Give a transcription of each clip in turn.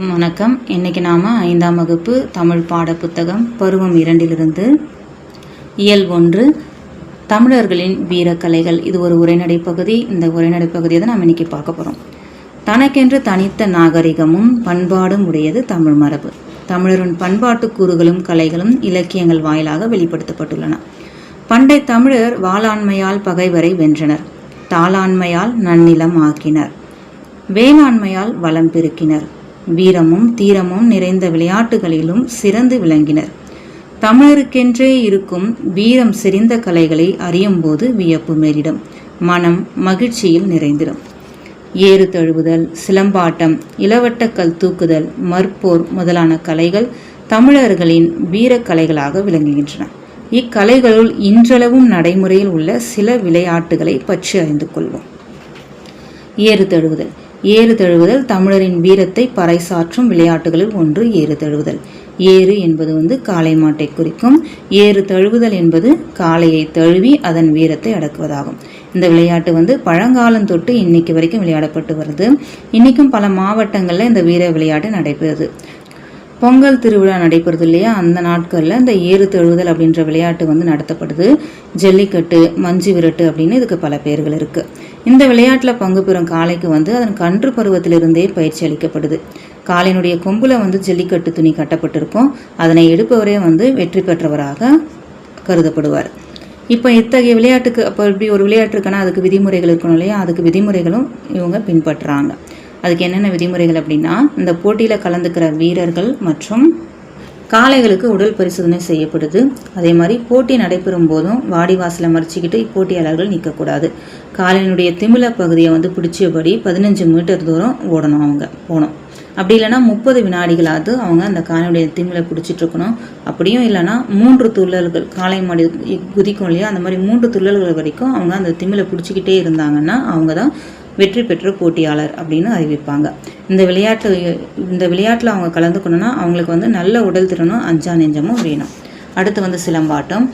வணக்கம். இன்னைக்கு நாம் 5ஆம் வகுப்பு தமிழ் பாட புத்தகம் பருவம் 2 இயல் 1 தமிழர்களின் வீரக்கலைகள். இது ஒரு உரைநடை பகுதி. இந்த உரைநடை பகுதியை தான் நாம் இன்னைக்கு பார்க்க போகிறோம். தனக்கென்று தனித்த நாகரிகமும் பண்பாடும் உடையது தமிழ் மரபு. தமிழரின் பண்பாட்டு கூறுகளும் கலைகளும் இலக்கியங்கள் வாயிலாக வெளிப்படுத்தப்பட்டுள்ளன. பண்டை தமிழர் வாளாண்மையால் பகைவரை வென்றனர், தாளாண்மையால் நன்னிலம் ஆக்கினர், வேளாண்மையால் வளம் பெருக்கினர், வீரமும் தீரமும் நிறைந்த விளையாட்டுகளிலும் சிறந்து விளங்கினர். தமிழருக்கென்றே இருக்கும் வீரம் செறிந்த கலைகளை அறியும் போது வியப்பு மேலிடும், மனம் மகிழ்ச்சியில் நிறைந்திடும். ஏறு தழுவுதல், சிலம்பாட்டம், இளவட்டக்கல் தூக்குதல், மற்போர் முதலான கலைகள் தமிழர்களின் வீரக்கலைகளாக விளங்குகின்றன. இக்கலைகளுள் இன்றளவும் நடைமுறையில் உள்ள சில விளையாட்டுகளை பற்றி அறிந்து கொள்வோம். ஏறு தழுவுதல். ஏறு தழுவுதல் தமிழரின் வீரத்தை பறைசாற்றும் விளையாட்டுகளில் ஒன்று ஏறு தழுவுதல். ஏறு என்பது காளை மாட்டை குறிக்கும். ஏறு தழுவுதல் என்பது காளையை தழுவி அதன் வீரத்தை அடக்குவதாகும். இந்த விளையாட்டு பழங்காலம் தொட்டு இன்னைக்கு வரைக்கும் விளையாடப்பட்டு வருது. இன்னைக்கும் பல மாவட்டங்களில் இந்த வீர விளையாட்டு நடைபெறுது. பொங்கல் திருவிழா நடைபெறுது இல்லையா, அந்த நாட்களில் இந்த ஏறு தழுவுதல் அப்படின்ற விளையாட்டு நடத்தப்படுது. ஜல்லிக்கட்டு, மஞ்சு விரட்டு அப்படின்னு இதுக்கு பல பேர்கள் இருக்கு. இந்த விளையாட்டில் பங்கு பெறும் காளைக்கு அதன் கன்று பருவத்திலிருந்தே பயிற்சி அளிக்கப்படுது. காளையினுடைய கொம்புல ஜல்லிக்கட்டு துணி கட்டப்பட்டிருக்கும். அதனை எடுப்பவரே வெற்றி பெற்றவராக கருதப்படுவார். இப்போ இத்தகைய விளையாட்டுக்கு அப்போ இப்படி ஒரு விளையாட்டு இருக்குன்னா அதுக்கு விதிமுறைகள் இருக்கணும் இல்லையா, அதுக்கு விதிமுறைகளும் இவங்க பின்பற்றுறாங்க. அதுக்கு என்னென்ன விதிமுறைகள் அப்படின்னா, இந்த போட்டியில் கலந்துக்கிற வீரர்கள் மற்றும் காளைகளுக்கு உடல் பரிசோதனை செய்யப்படுது. அதே மாதிரி போட்டி நடைபெறும் போதும் வாடிவாசலை மறைச்சிக்கிட்டு போட்டியாளர்கள் நிற்கக்கூடாது. காளையினுடைய திமில பகுதியை பிடிச்சபடி 15 மீட்டர் தூரம் ஓடணும். அவங்க போகணும். அப்படி இல்லைன்னா 30 வினாடிகளாவது அவங்க அந்த காளையினுடைய திமிலை பிடிச்சிட்டு இருக்கணும். அப்படியும் இல்லைன்னா 3 துள்ளல்கள், காளை மாடி குதிக்கும் இல்லையா, அந்த மாதிரி 3 துள்ளல்கள் வரைக்கும் அவங்க அந்த திமிலை பிடிச்சிக்கிட்டே இருந்தாங்கன்னா அவங்க தான் வெற்றி பெற்ற போட்டியாளர் அப்படின்னு அறிவிப்பாங்க. இந்த விளையாட்டில் அவங்க கலந்துக்கணும்னா அவங்களுக்கு நல்ல உடல் திறனும் அஞ்சா நெஞ்சமும் வேணும். அடுத்து சிலம்பாட்டம்.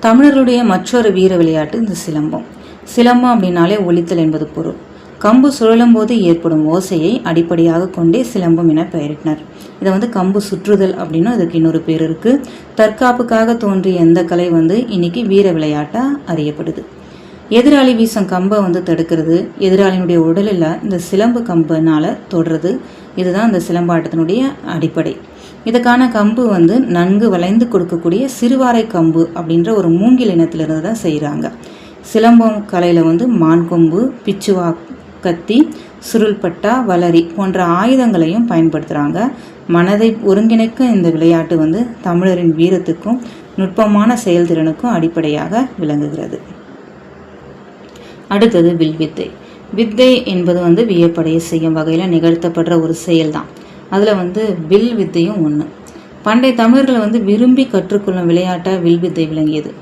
தமிழர்களுடைய மற்றொரு வீர விளையாட்டு இந்த சிலம்பம். சிலம்பம் அப்படின்னாலே ஒலித்தல் என்பது பொருள். கம்பு சுழலும் போது ஏற்படும் ஓசையை அடிப்படையாக கொண்டே சிலம்பம் என பெயரிட்டனர். இதை கம்பு சுற்றுதல் அப்படின்னு அதுக்கு இன்னொரு பேர் இருக்கு. தற்காப்புக்காக தோன்றிய எந்த கலை இன்னைக்கு வீர விளையாட்டா அறியப்படுது. எதிராளி வீசும் கம்பை தடுக்கிறது, எதிராளியினுடைய உடலில் இந்த சிலம்பு கம்பினால் தொடுறது, இதுதான் இந்த சிலம்பாட்டத்தினுடைய அடிப்படை. இதுக்கான கம்பு நன்கு வளைந்து கொடுக்கக்கூடிய சிறுவாரை கம்பு அப்படின்ற ஒரு மூங்கில் இனத்திலிருந்து தான் செய்கிறாங்க. சிலம்பம் கலையில் மான் கொம்பு, பிச்சுவா கத்தி, சுருள்பட்டா, வளரி போன்ற ஆயுதங்களையும் பயன்படுத்துகிறாங்க. மனதை ஒருங்கிணைக்க இந்த விளையாட்டு தமிழரின் வீரத்துக்கும் நுட்பமான செயல்திறனுக்கும் அடிப்படையாக விளங்குகிறது. அடுத்தது வில்வித்தை. வித்தை என்பது வியப்படைய செய்யும் வகையில் நிகழ்த்தப்படுற ஒரு செயல் தான். அதில் வில் வித்தையும் ஒன்று. பண்டைய தமிழர்கள் விரும்பி கற்றுக்கொள்ளும் விளையாட்டாக வில்வித்தை விளங்கியது.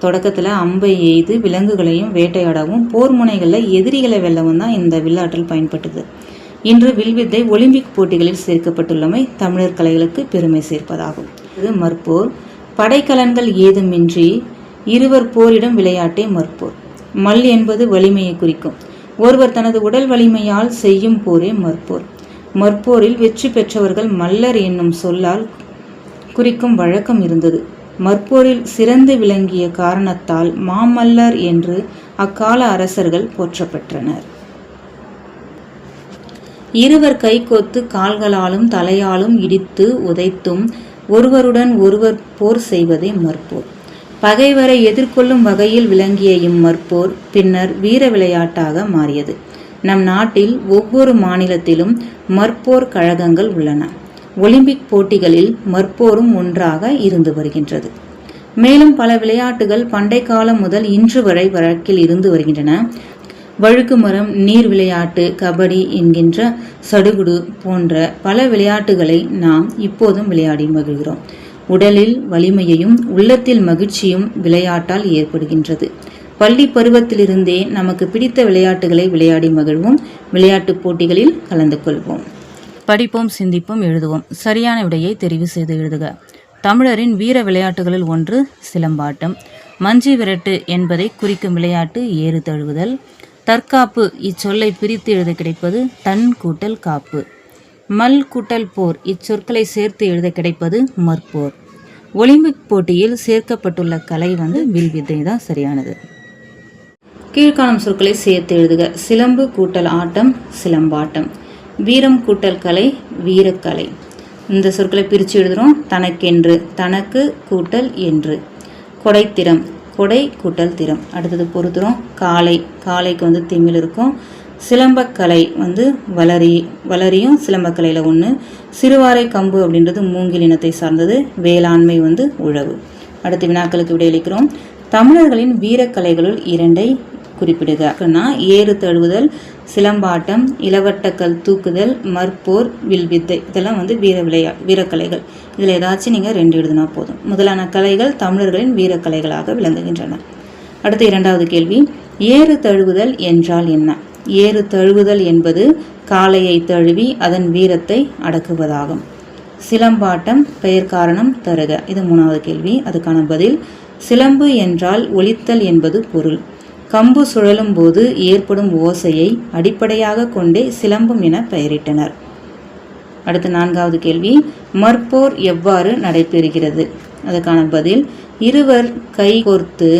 தொடக்கத்தில் அம்பை எய்து விலங்குகளையும் வேட்டையாடவும் போர் முனைகளில் எதிரிகளை வெல்லவும் தான் இந்த வில்லாற்றல் பயன்பட்டது. இன்று வில்வித்தை ஒலிம்பிக் போட்டிகளில் சேர்க்கப்பட்டுள்ளமை தமிழர் கலைகளுக்கு பெருமை சேர்ப்பதாகும். இது மற்போர். படைக்கலன்கள் ஏதுமின்றி இருவர் போரிடும் விளையாட்டே மற்போர். மல் என்பது வலிமையை குறிக்கும். ஒருவர் தனது உடல் வலிமையால் செய்யும் போரே மற்போர். மற்போரில் வெற்றி பெற்றவர்கள் மல்லர் என்னும் சொல்லால் குறிக்கும் வழக்கம் இருந்தது. மற்போரில் சிறந்து விளங்கிய காரணத்தால் மாமல்லர் என்று அக்கால அரசர்கள் போற்றப்பெற்றனர். இருவர் கைகோத்து கால்களாலும் தலையாலும் இடித்து உதைத்தும் ஒருவருடன் ஒருவர் போர் செய்வதே மற்போர். பகைவரை எதிர்கொள்ளும் வகையில் விளங்கிய இம்மற்போர் பின்னர் வீர விளையாட்டாக மாறியது. நம் நாட்டில் ஒவ்வொரு மாநிலத்திலும் மற்போர் கழகங்கள் உள்ளன. ஒலிம்பிக் போட்டிகளில் மற்போரும் ஒன்றாக இருந்து வருகின்றது. மேலும் பல விளையாட்டுகள் பண்டை காலம் முதல் இன்று வரை வழக்கில் இருந்து வருகின்றன. வழுக்கு மரம், நீர் விளையாட்டு, கபடி என்கின்ற சடுகுடு போன்ற பல விளையாட்டுகளை நாம் இப்போதும் விளையாடி மகிழ்கிறோம். உடலில் வலிமையையும் உள்ளத்தில் மகிழ்ச்சியும் விளையாட்டால் ஏற்படுகின்றது. பள்ளி பருவத்திலிருந்தே நமக்கு பிடித்த விளையாட்டுகளை விளையாடி மகிழ்வோம். விளையாட்டுப் போட்டிகளில் கலந்து கொள்வோம். படிப்போம், சிந்திப்போம், எழுதுவோம். சரியான விடையை தெரிவு செய்து எழுதுக. தமிழரின் வீர விளையாட்டுகளில் ஒன்று சிலம்பாட்டம். மஞ்சு விரட்டு என்பதை குறிக்கும் விளையாட்டு ஏறு தழுவுதல். தற்காப்பு இச்சொல்லை பிரித்து எழுத கிடைப்பது தன் கூட்டல் காப்பு. மல் கூட்டல் போர் இச்சொற்களை சேர்த்து எழுத கிடைப்பது மற்போர். ஒலிம்பிக் போட்டியில் சேர்க்கப்பட்டுள்ள கலை வில்வித்தை தான் சரியானது. கீழ்காணும் சொற்களை சேர்த்து எழுதுக. சிலம்பு கூட்டல் ஆட்டம் சிலம்பாட்டம். வீரம் கூட்டல் கலை வீரக்கலை. இந்த சொற்களை பிரித்து எழுதுகிறோம். தனக்கென்று தனக்கு கூட்டல் என்று. கொடைத்திறம் கொடை கூட்டல் திறம். அடுத்தது பொறுத்துறோம். காளை காளைக்கு திமிழ் இருக்கும். சிலம்பக்கலை வளரியும் சிலம்பக்கலையில் ஒன்று. சிறுவாரை கம்பு அப்படின்றது மூங்கில் இனத்தை சார்ந்தது. வேளாண்மை உழவு. அடுத்த வினாக்களுக்கு விடையளிக்கிறோம். தமிழர்களின் வீரக்கலைகளுள் 2ஐ குறிப்பிடுக. ஏறு தழுவுதல் சிலம்பாட்டம் இளவட்டக்கல் தூக்குதல் மற்போர் வில்வித்தை இதெல்லாம் வீரக்கலைகள். இதில் ஏதாச்சும் நீங்கள் 2 எழுதினா போதும். முதலான கலைகள் தமிழர்களின் வீரக்கலைகளாக விளங்குகின்றன. அடுத்த 2வது கேள்வி. ஏறு தழுவுதல் என்றால் என்ன? ஏறு தழுவுதல் என்பது காளையை தழுவி அதன் வீரத்தை அடக்குவதாகும். சிலம்பாட்டம் பெயர் காரணம் தருக. இது 3வது கேள்வி. அதுக்கான பதில் சிலம்பு என்றால் ஒலித்தல் என்பது பொருள். கம்பு சுழலும் போது ஏற்படும் ஓசையை அடிப்படையாக கொண்டே சிலம்பம் என பெயரிட்டனர். அடுத்த 4வது கேள்வி. மற்போர் எவ்வாறு நடைபெறுகிறது? அதுக்கான பதில் இருவர் கை கோர்த்து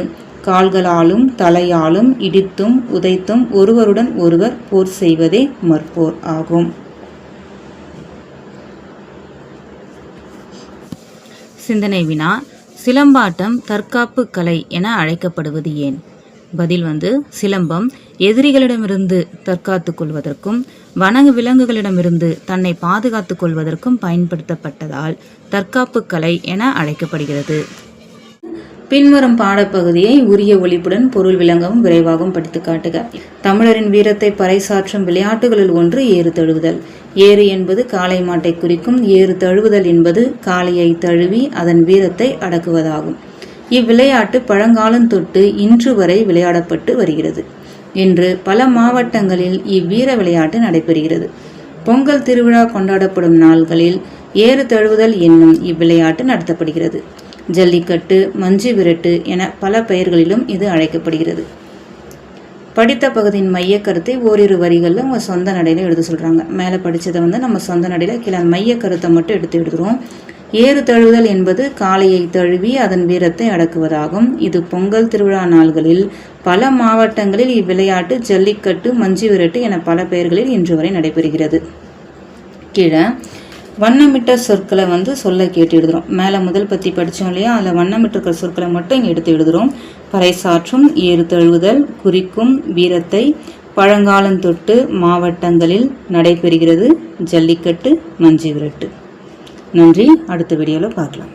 கால்களாலும் தலையாலும் இடித்தும் உதைத்தும் ஒருவருடன் ஒருவர் போர் செய்வதே மற்போர் ஆகும். சிந்தனை வினா. சிலம்பாட்டம் தற்காப்பு கலை என அழைக்கப்படுவது ஏன்? பதில் சிலம்பம் எதிரிகளிடமிருந்து தற்காத்து கொள்வதற்கும் வன விலங்குகளிடமிருந்து தன்னை பாதுகாத்து கொள்வதற்கும் பயன்படுத்தப்பட்டதால் தற்காப்பு கலை என அழைக்கப்படுகிறது. பின்வரும் பாடப்பகுதியை உரிய ஒலிப்புடன் பொருள் விளங்கவும் விரைவாகவும் படித்து காட்டுக. தமிழரின் வீரத்தை பறைசாற்றும் விளையாட்டுகளில் ஒன்று ஏறு தழுவுதல். ஏறு என்பது காளை மாட்டை குறிக்கும். ஏறு தழுவுதல் என்பது காளையை தழுவி அதன் வீரத்தை அடக்குவதாகும். இவ்விளையாட்டு பழங்காலம் தொட்டு இன்று வரை விளையாடப்பட்டு வருகிறது. இன்று பல மாவட்டங்களில் இவ்வீர விளையாட்டு நடைபெறுகிறது. பொங்கல் திருவிழா கொண்டாடப்படும் நாள்களில் ஏறு தழுவுதல் என்னும் இவ்விளையாட்டு நடத்தப்படுகிறது. ஜல்லிக்கட்டு மஞ்சு விரட்டு என பல பெயர்களிலும் இது அழைக்கப்படுகிறது. படித்த பகுதியின் மைய கருத்தை ஓரிரு வரிகளில் உங்கள் சொந்த நடையில் எழுத சொல்கிறாங்க. மேலே படித்ததை நம்ம சொந்த நடையில் கீழே மைய கருத்தை மட்டும் எடுத்து எழுதுகிறோம். ஏறு தழுவுதல் என்பது காளையை தழுவி அதன் வீரத்தை அடக்குவதாகும். இது பொங்கல் திருவிழா நாள்களில் பல மாவட்டங்களில் இவ்விளையாட்டு ஜல்லிக்கட்டு மஞ்சு விரட்டு என பல பெயர்களில் இன்று வரை நடைபெறுகிறது. கீழே வண்ணமிட்ட சொற்களை சொல்ல கேட்டு எழுதுகிறோம். மேலே முதல் பற்றி படித்தோம் இல்லையா, அதில் வண்ணமிட்டிருக்கிற சொற்களை மட்டும் இங்கே எடுத்து எழுதுகிறோம். பறைசாற்றும் ஏறு தழுவுதல் குறிக்கும் வீரத்தை பழங்காலந்தொட்டு மாவட்டங்களில் நடைபெறுகிறது ஜல்லிக்கட்டு மஞ்சு விரட்டு. நன்றி. அடுத்த வீடியோவில் பார்க்கலாம்.